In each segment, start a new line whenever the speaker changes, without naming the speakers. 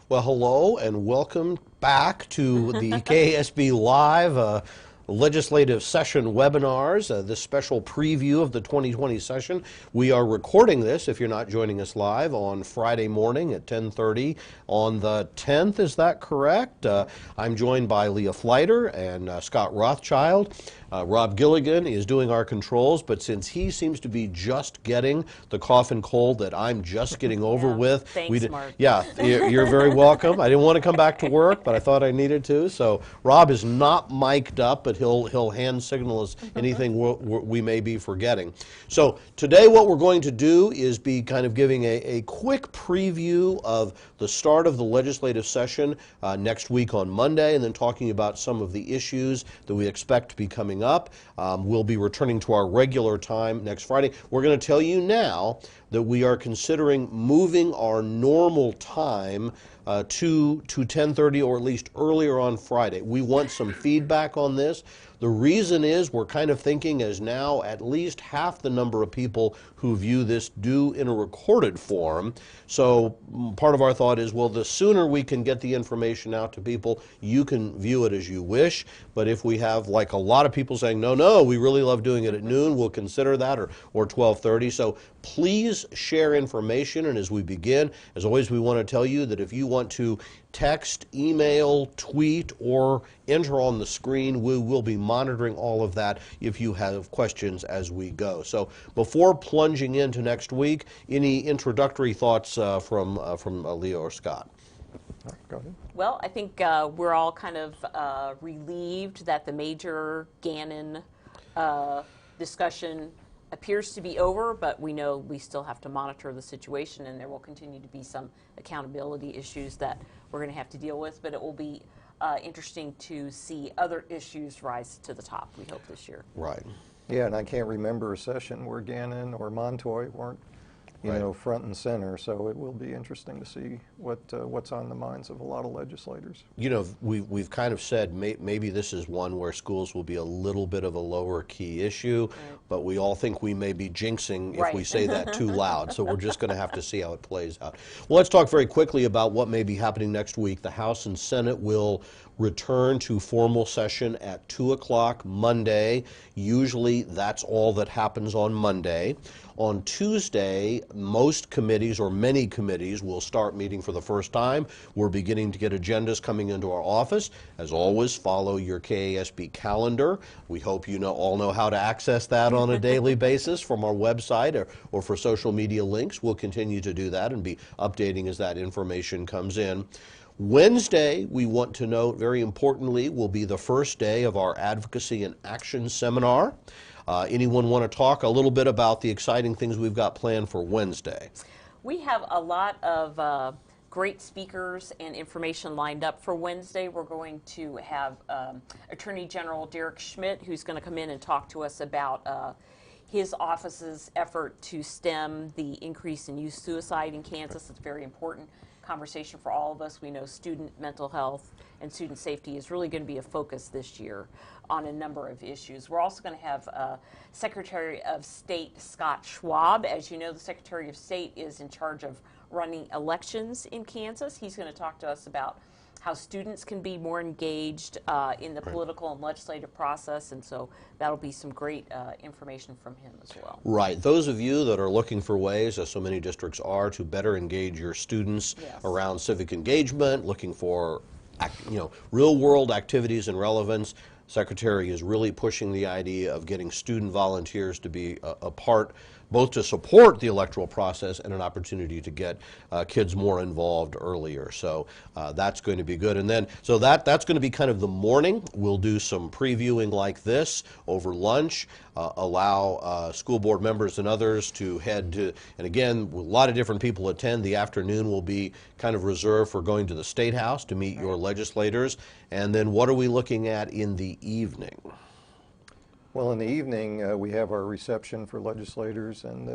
Well, hello and welcome back to the KASB Live legislative session webinars, this special preview of the 2020 session. We are recording this, if you're not joining us live, on Friday morning at 10:30 on the 10th, is that correct? I'm joined by Leah Fleiter and Scott Rothschild. Rob Gilligan is doing our controls, but since he seems to be just getting the cough and cold that I'm just getting over with.
Thanks, Mark.
Yeah, you're very welcome. I didn't want to come back to work, but I thought I needed to. So Rob is not mic'd up, but he'll hand signal us anything we may be forgetting. So today what we're going to do is be kind of giving a quick preview of the start of the legislative session next week on Monday, and then talking about some of the issues that we expect to be coming up. We'll be returning to our regular time next Friday. We're going to tell you now that we are considering moving our normal time to 10:30 or at least earlier on Friday. We want some feedback on this. The reason is we're kind of thinking as now at least half the number of people who view this do in a recorded form. So part of our thought is, well, the sooner we can get the information out to people, you can view it as you wish. But if we have like a lot of people saying, no, we really love doing it at noon, we'll consider that, or 12:30. So please share information. And as we begin, as always, we want to tell you that if you want to text, email, tweet, or enter on the screen, we will be monitoring all of that if you have questions as we go. So before plunging into next week, any introductory thoughts from Leah or Scott?
Go ahead.
Well, I think we're all kind of relieved that the major Gannon discussion appears to be over, but we know we still have to monitor the situation, and there will continue to be some accountability issues that we're going to have to deal with, but it will be interesting to see other issues rise to the top, we hope, this year.
Right.
Yeah, and I can't remember a session where Gannon or Montoy weren't, front and center. So it will be interesting to see what's on the minds of a lot of legislators.
You know, we've kind of said maybe this is one where schools will be a little bit of a lower key issue, but we all think we may be jinxing if we say that too loud. So we're just going to have to see how it plays out. Well, let's talk very quickly about what may be happening next week. The House and Senate will return to formal session at 2 o'clock Monday. Usually that's all that happens on Monday. On Tuesday, most committees or many committees will start meeting for the first time. We're beginning to get agendas coming into our office. As always, follow your KASB calendar. We hope you all know how to access that on a daily basis from our website or for social media links. We'll continue to do that and be updating as that information comes in. Wednesday, we want to note, very importantly, will be the first day of our Advocacy and Action Seminar. Anyone want to talk a little bit about the exciting things we've got planned for Wednesday?
We have a lot of great speakers and information lined up for Wednesday. We're going to have Attorney General Derek Schmidt, who's going to come in and talk to us about his office's effort to stem the increase in youth suicide in Kansas. It's a very important conversation for all of us. We know student mental health and student safety is really going to be a focus this year on a number of issues. We're also going to have Secretary of State Scott Schwab. As you know, the Secretary of State is in charge of running elections in Kansas. He's going to talk to us about how students can be more engaged in the political and legislative process, and so that'll be some great information from him as well.
Right. Those of you that are looking for ways, as so many districts are, to better engage your students around civic engagement, looking for real-world activities and relevance, Secretary is really pushing the idea of getting student volunteers to be a part, both to support the electoral process and an opportunity to get kids more involved earlier. So that's going to be good. And then, so that's going to be kind of the morning. We'll do some previewing like this over lunch, allow school board members and others to head to, and again, a lot of different people attend. The afternoon will be kind of reserved for going to the State House to meet your legislators. And then what are we looking at in the evening?
Well, in the evening, we have our reception for legislators, and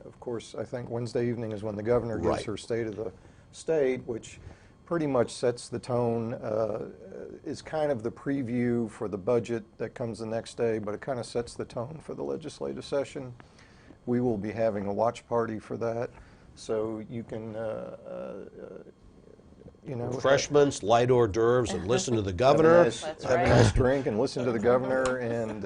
of course, I think Wednesday evening is when the governor gives her State of the State, which pretty much sets the tone, is kind of the preview for the budget that comes the next day, but it kind of sets the tone for the legislative session. We will be having a watch party for that, so you can you know,
refreshments, light hors d'oeuvres, and listen to the
have
governor.
have a nice drink and listen to the governor, and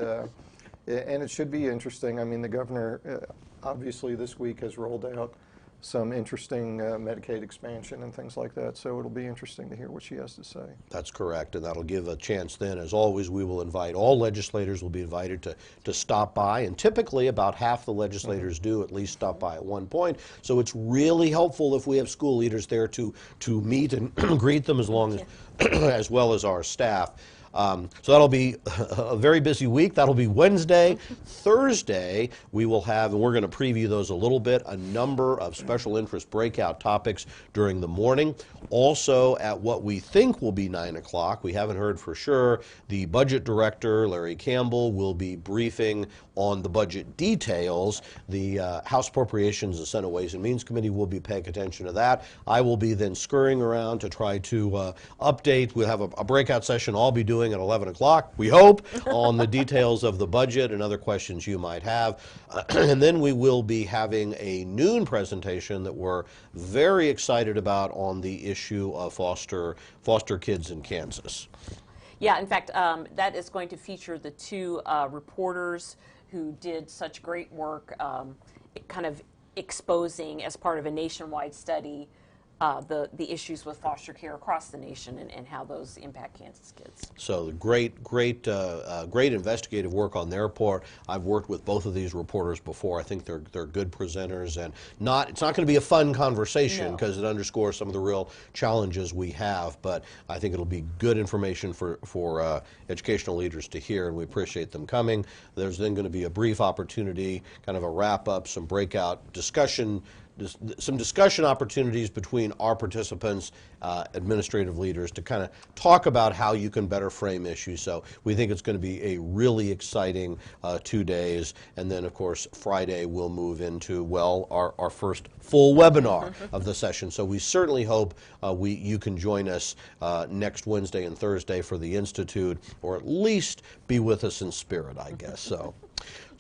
it should be interesting. I mean, the governor obviously this week has rolled out some interesting Medicaid expansion and things like that, so it'll be interesting to hear what she has to say.
That's correct, and that'll give a chance then. As always, we will invite, all legislators will be invited to stop by, and typically about half the legislators do at least stop by at one point. So it's really helpful if we have school leaders there to meet and greet them as long as, as well as our staff. So that'll be a very busy week. That'll be Wednesday. Thursday, we will have, and we're going to preview those a little bit, a number of special interest breakout topics during the morning. Also, at what we think will be 9 o'clock, we haven't heard for sure, the budget director, Larry Campbell, will be briefing on the budget details. The House Appropriations and Senate Ways and Means Committee will be paying attention to that. I will be then scurrying around to try to update. We'll have a breakout session I'll be doing at 11 o'clock, we hope, on the details of the budget and other questions you might have. And then we will be having a noon presentation that we're very excited about on the issue of foster kids in Kansas.
Yeah, in fact, that is going to feature the two reporters who did such great work kind of exposing, as part of a nationwide study, the issues with foster care across the nation and how those impact Kansas kids.
So great investigative work on their part. I've worked with both of these reporters before. I think they're good presenters, and it's not going to be a fun conversation because it underscores some of the real challenges we have. But I think it'll be good information for educational leaders to hear, and we appreciate them coming. There's then going to be a brief opportunity, kind of a wrap up, some breakout discussion. Some discussion opportunities between our participants, administrative leaders, to kind of talk about how you can better frame issues. So we think it's going to be a really exciting 2 days. And then, of course, Friday we'll move into, well, our first full webinar of the session. So we certainly hope you can join us next Wednesday and Thursday for the Institute, or at least be with us in spirit, I guess.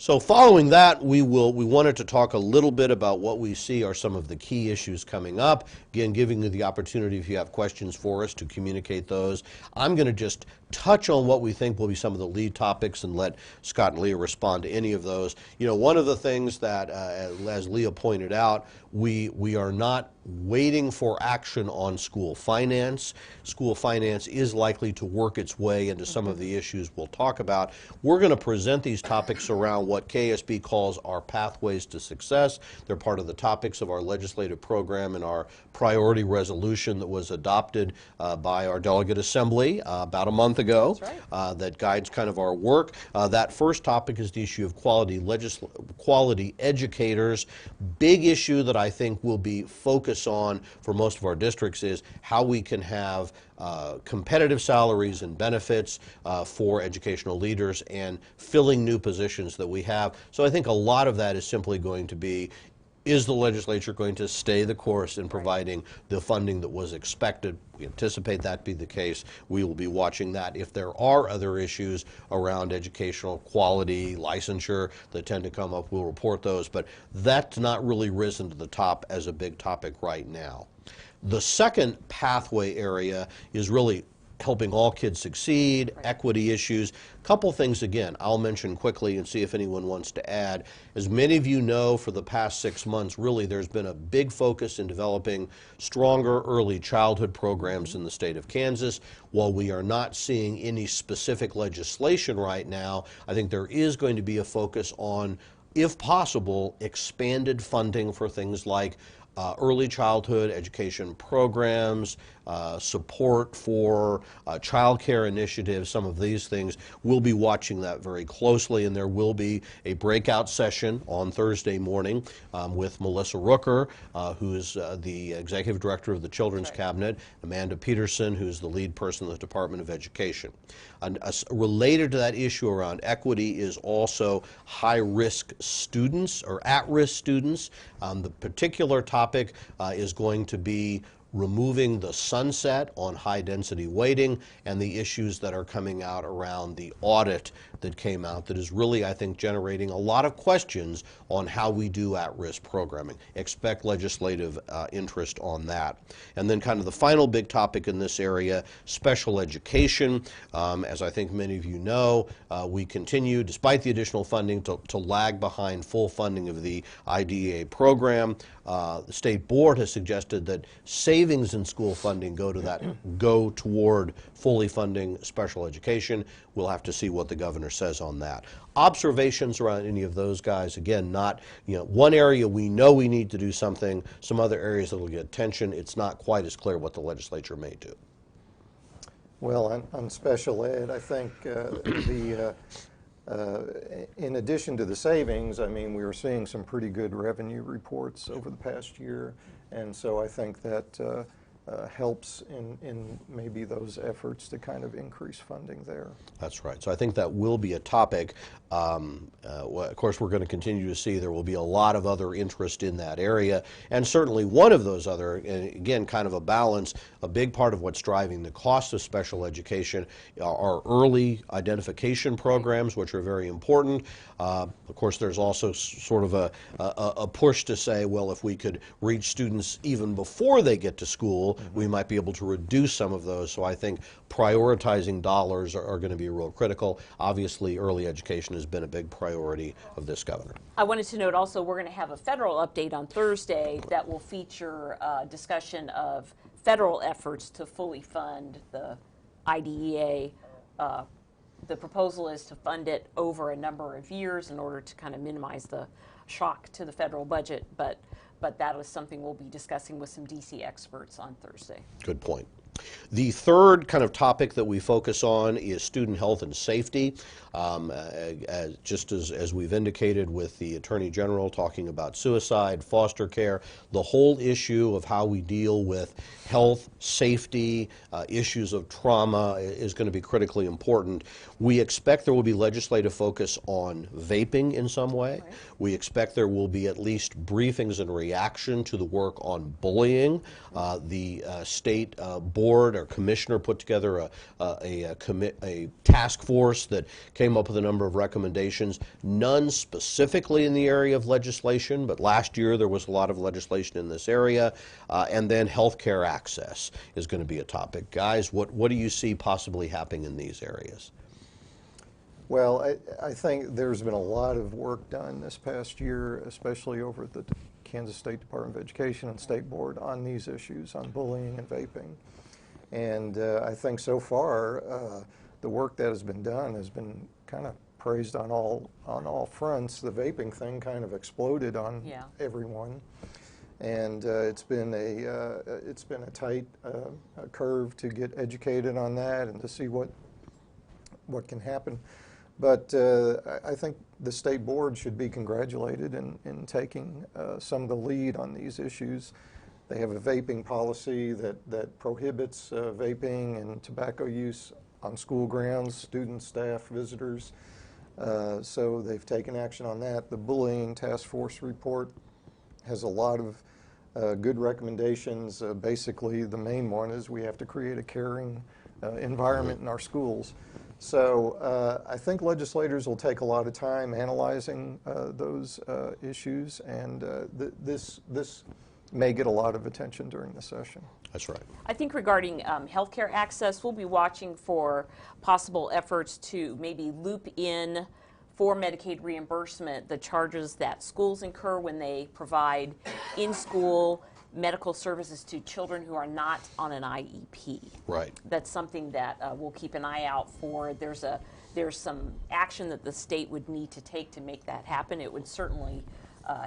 So following that, we wanted to talk a little bit about what we see are some of the key issues coming up. Again, giving you the opportunity, if you have questions for us, to communicate those. I'm going to just touch on what we think will be some of the lead topics and let Scott and Leah respond to any of those. You know, one of the things that, as Leah pointed out, we are not waiting for action on school finance. School finance is likely to work its way into some of the issues we'll talk about. We're going to present these topics around what KASB calls our pathways to success. They're part of the topics of our legislative program and our priority resolution that was adopted by our delegate assembly about a month ago.
That's right.
That guides kind of our work. That first topic is the issue of quality educators. Big issue that I think will be focused on for most of our districts is how we can have competitive salaries and benefits for educational leaders and filling new positions that we have. So I think a lot of that is simply going to be, is the legislature going to stay the course in providing the funding that was expected? We anticipate that be the case. We will be watching that. If there are other issues around educational quality, licensure that tend to come up, we'll report those. But that's not really risen to the top as a big topic right now. The second pathway area is really helping all kids succeed, equity issues. Couple things, again, I'll mention quickly and see if anyone wants to add. As many of you know, for the past 6 months, really there's been a big focus in developing stronger early childhood programs in the state of Kansas. While we are not seeing any specific legislation right now, I think there is going to be a focus on, if possible, expanded funding for things like early childhood education programs, support for child care initiatives, some of these things. We'll be watching that very closely, and there will be a breakout session on Thursday morning with Melissa Rooker, who is the Executive Director of the Children's Cabinet, Amanda Peterson, who's the lead person in the Department of Education. And related to that issue around equity is also high-risk students or at-risk students. The particular topic is going to be removing the sunset on high-density weighting, and the issues that are coming out around the audit that came out that is really, I think, generating a lot of questions on how we do at-risk programming. Expect legislative interest on that. And then kind of the final big topic in this area, special education. As I think many of you know, we continue, despite the additional funding, to lag behind full funding of the IDEA program. The state board has suggested that savings in school funding go toward fully funding special education. We'll have to see what the governor says on that. Observations around any of those guys, again, not, one area we know we need to do something, some other areas that will get attention. It's not quite as clear what the legislature may do.
Well, on special ed, I think in addition to the savings, I mean, we were seeing some pretty good revenue reports over the past year, and so I think that helps in maybe those efforts to kind of increase funding there.
That's right. So I think that will be a topic. Of course, we're going to continue to see there will be a lot of other interest in that area, and certainly one of those other, and again, kind of a balance, a big part of what's driving the cost of special education are early identification programs, which are very important. Of course, there's also sort of a push to say, well, if we could reach students even before they get to school, we might be able to reduce some of those. So I think prioritizing dollars are going to be real critical. Obviously, early education has been a big priority of this governor.
I wanted to note also we're going to have a federal update on Thursday that will feature a discussion of federal efforts to fully fund the IDEA. The proposal is to fund it over a number of years in order to kind of minimize the shock to the federal budget, but that is something we'll be discussing with some DC experts on Thursday.
Good point. The third kind of topic that we focus on is student health and safety. Just as we've indicated with the Attorney General talking about suicide, foster care, the whole issue of how we deal with health, safety, issues of trauma is going to be critically important. We expect there will be legislative focus on vaping in some way. Right. We expect there will be at least briefings in reaction to the work on bullying. The state board or commissioner put together a task force that came up with a number of recommendations, none specifically in the area of legislation, but last year there was a lot of legislation in this area, and then healthcare access is going to be a topic. Guys, what do you see possibly happening in these areas?
Well, I think there's been a lot of work done this past year, especially over at the Kansas State Department of Education and State Board on these issues, on bullying and vaping. And I think so far, the work that has been done has been kind of praised on all fronts. The vaping thing kind of exploded on everyone, and it's been a tight curve to get educated on that and to see what can happen. But I think the state board should be congratulated in taking some of the lead on these issues. They have a vaping policy that prohibits vaping and tobacco use on school grounds, students, staff, visitors. So they've taken action on that. The bullying task force report has a lot of good recommendations. Basically, the main one is we have to create a caring environment in our schools. So I think legislators will take a lot of time analyzing those issues, and this may get a lot of attention during the session.
That's right.
I think regarding healthcare access, we'll be watching for possible efforts to maybe loop in for Medicaid reimbursement the charges that schools incur when they provide in-school medical services to children who are not on an IEP.
Right.
That's something that we'll keep an eye out for. There's some action that the state would need to take to make that happen. It would certainly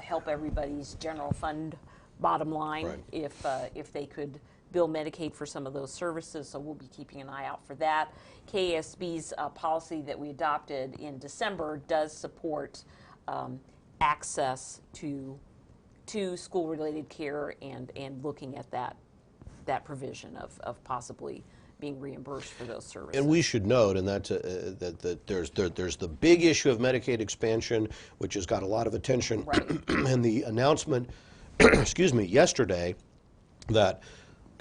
help everybody's general fund bottom line, right, if they could bill Medicaid for some of those services, so we'll be keeping an eye out for that. KASB's policy that we adopted in December does support access to school-related care and looking at that provision of possibly being reimbursed for those services.
And we should note, and that there's the big issue of Medicaid expansion, which has got a lot of attention, right, and the announcement, excuse me, yesterday that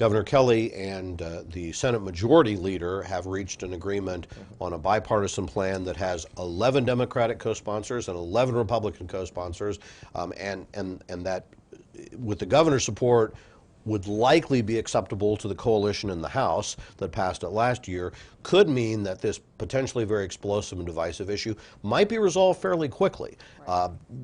Governor Kelly and the Senate Majority Leader have reached an agreement on a bipartisan plan that has 11 Democratic co-sponsors and 11 Republican co-sponsors, and that, with the governor's support, would likely be acceptable to the coalition in the House that passed it last year, could mean that this potentially very explosive and divisive issue might be resolved fairly quickly.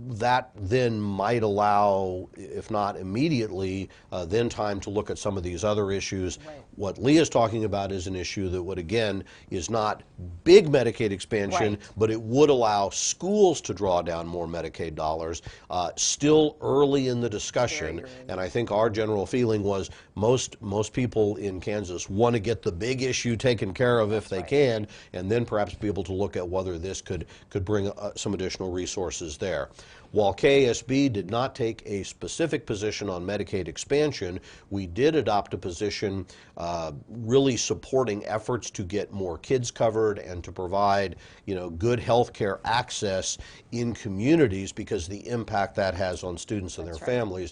That then might allow, if not immediately, then time to look at some of these other issues.
Right.
What Lee is talking about is an issue that would, again, is not big Medicaid expansion,
Right.
but it would allow schools to draw down more Medicaid dollars, still early in the discussion.
Very early.
And I think our general feeling was most people in Kansas want to get the big issue taken care of if they can, and then perhaps be able to look at whether this could bring some additional resources there. While KASB did not take a specific position on Medicaid expansion, we did adopt a position really supporting efforts to get more kids covered and to provide, good health care access in communities, because the impact that has on students and their families.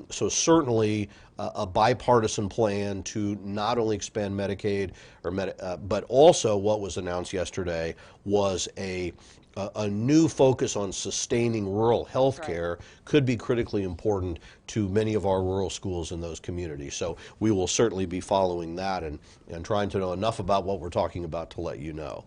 So certainly a bipartisan plan to not only expand Medicaid, but also what was announced yesterday was a new focus on sustaining rural health care could be critically important to many of our rural schools in those communities. So we will certainly be following that and trying to know enough about what we're talking about to let you know.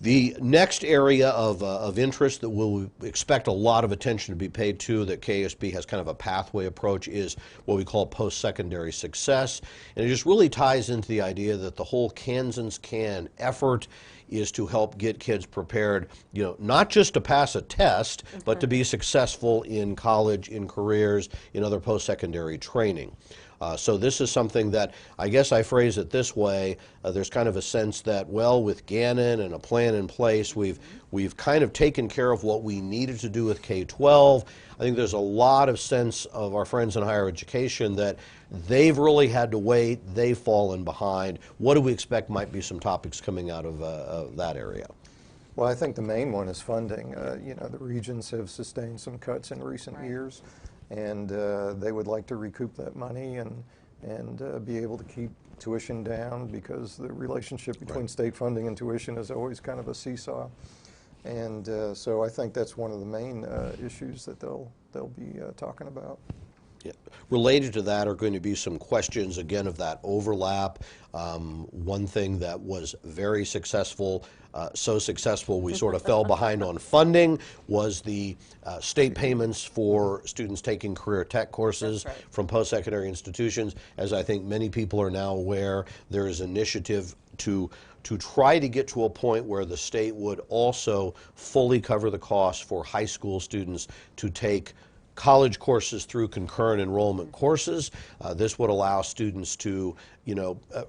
The next area of interest that we'll expect a lot of attention to be paid to, that KASB has kind of a pathway approach, is what we call post-secondary success. And it just really ties into the idea that the whole Kansans Can effort is to help get kids prepared, not just to pass a test, but to be successful in college, in careers, in other post-secondary training. So this is something that, I guess I phrase it this way, there's kind of a sense that, well, with Gannon and a plan in place, we've kind of taken care of what we needed to do with K-12. I think there's a lot of sense of our friends in higher education that they've really had to wait, they've fallen behind. What do we expect might be some topics coming out of that area?
Well, I think the main one is funding. The regions have sustained some cuts in recent years, and they would like to recoup that money and be able to keep tuition down, because the relationship between state funding and tuition is always kind of a seesaw. And so I think that's one of the main issues that they'll be talking about.
Yeah. Related to that are going to be some questions, again, of that overlap. One thing that was very successful, so successful we sort of fell behind on funding, was the state payments for students taking career tech courses from post-secondary institutions. As I think many people are now aware, there is initiative to try to get to a point where the state would also fully cover the cost for high school students to take college courses through concurrent enrollment courses. This would allow students to,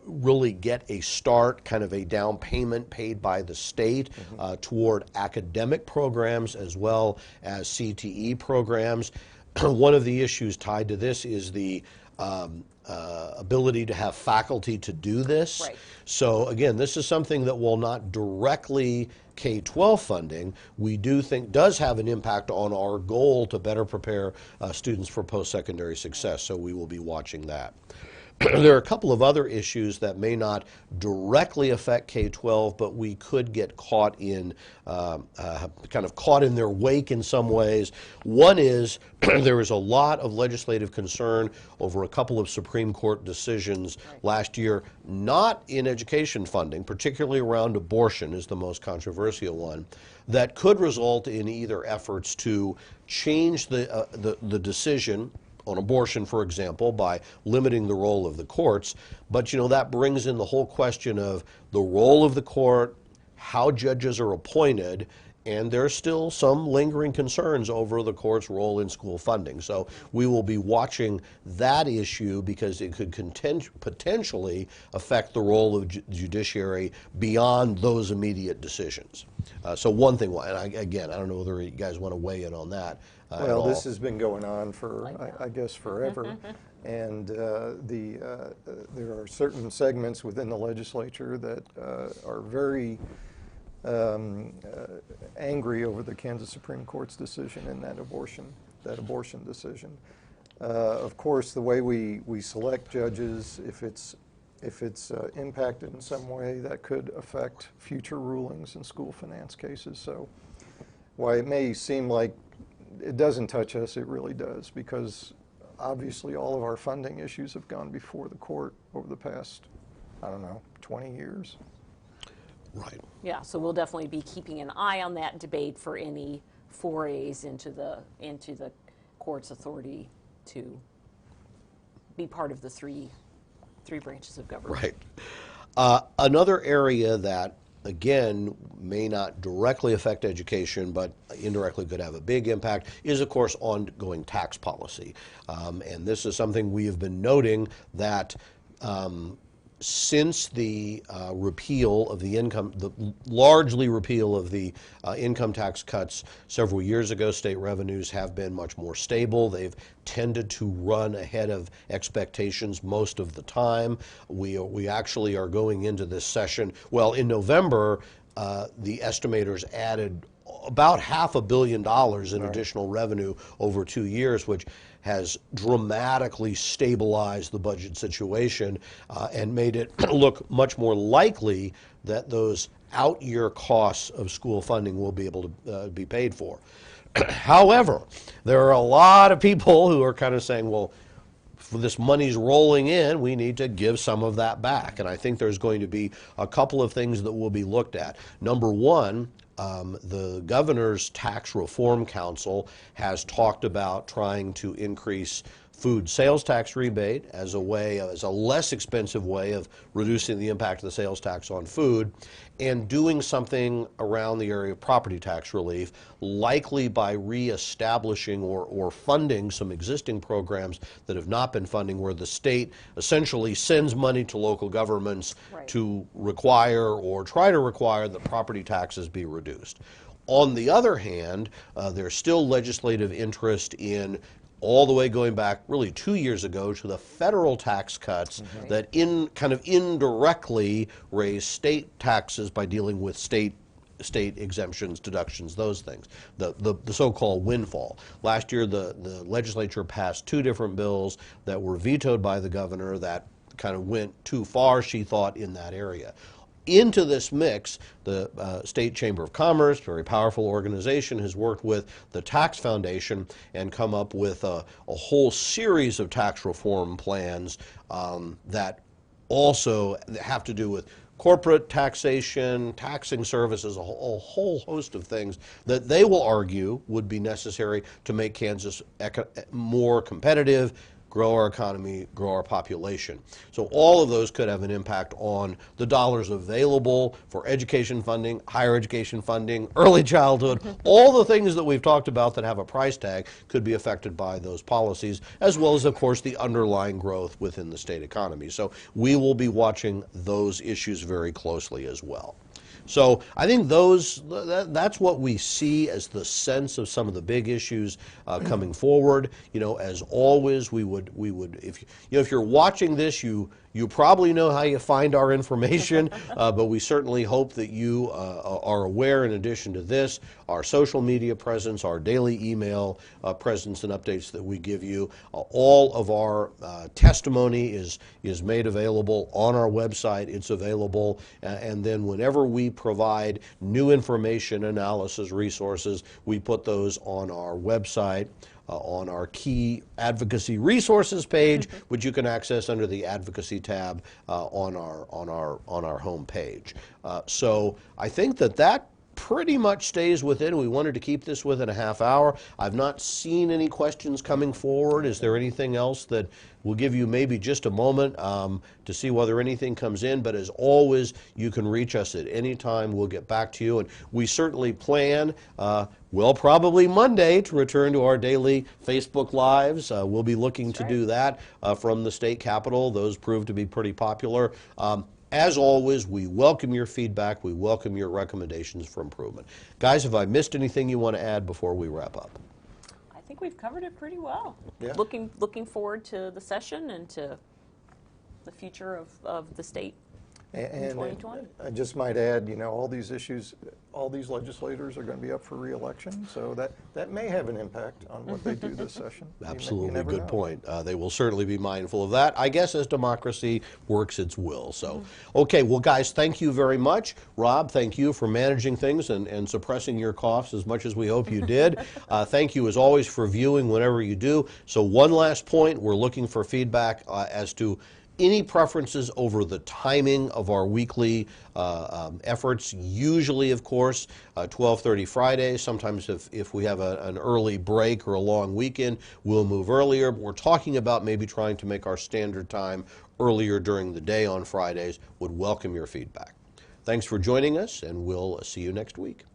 really get a start, kind of a down payment paid by the state toward academic programs as well as CTE programs. One of the issues tied to this is the ability to have faculty to do this. So again, this is something that, while not directly K-12 funding, we do think does have an impact on our goal to better prepare students for post-secondary success. So we will be watching that. There are a couple of other issues that may not directly affect K-12, but we could get caught in, kind of caught in their wake in some ways. One is there is a lot of legislative concern over a couple of Supreme Court decisions last year, not in education funding, particularly around abortion is the most controversial one, that could result in either efforts to change the decision on abortion, for example, by limiting the role of the courts. But that brings in the whole question of the role of the court, how judges are appointed, and there's still some lingering concerns over the court's role in school funding. So we will be watching that issue, because it could potentially affect the role of the judiciary beyond those immediate decisions. So one thing, and I don't know whether you guys want to weigh in on that.
Well, this has been going on for, I guess, forever. And there are certain segments within the legislature that are very angry over the Kansas Supreme Court's decision in that abortion decision. Of course, the way we select judges, if it's impacted in some way, that could affect future rulings in school finance cases. So while it may seem like it doesn't touch us, it really does, because obviously all of our funding issues have gone before the court over the past, I don't know, 20 years.
Right.
Yeah, so we'll definitely be keeping an eye on that debate for any forays into the court's authority to be part of the three branches of government.
Right. Another area that, again, may not directly affect education, but indirectly could have a big impact, is, of course, ongoing tax policy. And this is something we have been noting that since the repeal of the largely repeal of the income tax cuts several years ago, state revenues have been much more stable. They've tended to run ahead of expectations most of the time. We actually are going into this session, well, in November, the estimators added about $500 million in additional revenue over 2 years, which has dramatically stabilized the budget situation and made it look much more likely that those out-year costs of school funding will be able to be paid for. However, there are a lot of people who are kind of saying, well, this money's rolling in, we need to give some of that back. And I think there's going to be a couple of things that will be looked at. Number one, the Governor's Tax Reform Council has talked about trying to increase food sales tax rebate as a less expensive way of reducing the impact of the sales tax on food, and doing something around the area of property tax relief, likely by reestablishing or funding some existing programs that have not been funding, where the state essentially sends money to local governments to require or try to require that property taxes be reduced. On the other hand, there's still legislative interest in, all the way going back really 2 years ago, to the federal tax cuts that kind of indirectly raise state taxes by dealing with state exemptions, deductions, those things, the so-called windfall. Last year, the legislature passed 2 different bills that were vetoed by the governor that kind of went too far, she thought, in that area. Into this mix, the State Chamber of Commerce, very powerful organization, has worked with the Tax Foundation and come up with a whole series of tax reform plans that also have to do with corporate taxation, taxing services, a whole host of things that they will argue would be necessary to make Kansas more competitive, grow our economy, grow our population. So all of those could have an impact on the dollars available for education funding, higher education funding, early childhood. All the things that we've talked about that have a price tag could be affected by those policies, as well as, of course, the underlying growth within the state economy. So we will be watching those issues very closely as well. So I think that's what we see as the sense of some of the big issues coming forward. You know, as always, we would if you're watching this, you probably know how you find our information, but we certainly hope that you are aware, in addition to this, our social media presence, our daily email presence and updates that we give you. All of our testimony is made available on our website. It's available, and then whenever we provide new information, analysis, resources, we put those on our website. On our key advocacy resources page, which you can access under the advocacy tab on our home page. So I think that pretty much stays within. We wanted to keep this within a half hour. I've not seen any questions coming forward. Is there anything else that we'll give you maybe just a moment to see whether anything comes in? But as always, you can reach us at any time. We'll get back to you. And we certainly plan, well, probably Monday, to return to our daily Facebook Lives. We'll be looking to do that from the state capitol. Those prove to be pretty popular. As always, we welcome your feedback. We welcome your recommendations for improvement. Guys, have I missed anything you want to add before we wrap up?
I think we've covered it pretty well.
Yeah.
Looking forward to the session and to the future of the state.
And
2020.
I just might add, all these issues, all these legislators are going to be up for re-election, so that may have an impact on what they do this session. You
Absolutely,
never
good
know.
point. They will certainly be mindful of that, I guess, as democracy works its will. So, okay, well, guys, thank you very much. Rob, thank you for managing things and suppressing your coughs as much as we hope you did. Thank you, as always, for viewing whenever you do. So one last point, we're looking for feedback as to any preferences over the timing of our weekly efforts. Usually, of course, 12:30 Fridays. Sometimes if we have an early break or a long weekend, we'll move earlier. But we're talking about maybe trying to make our standard time earlier during the day on Fridays. Would welcome your feedback. Thanks for joining us, and we'll see you next week.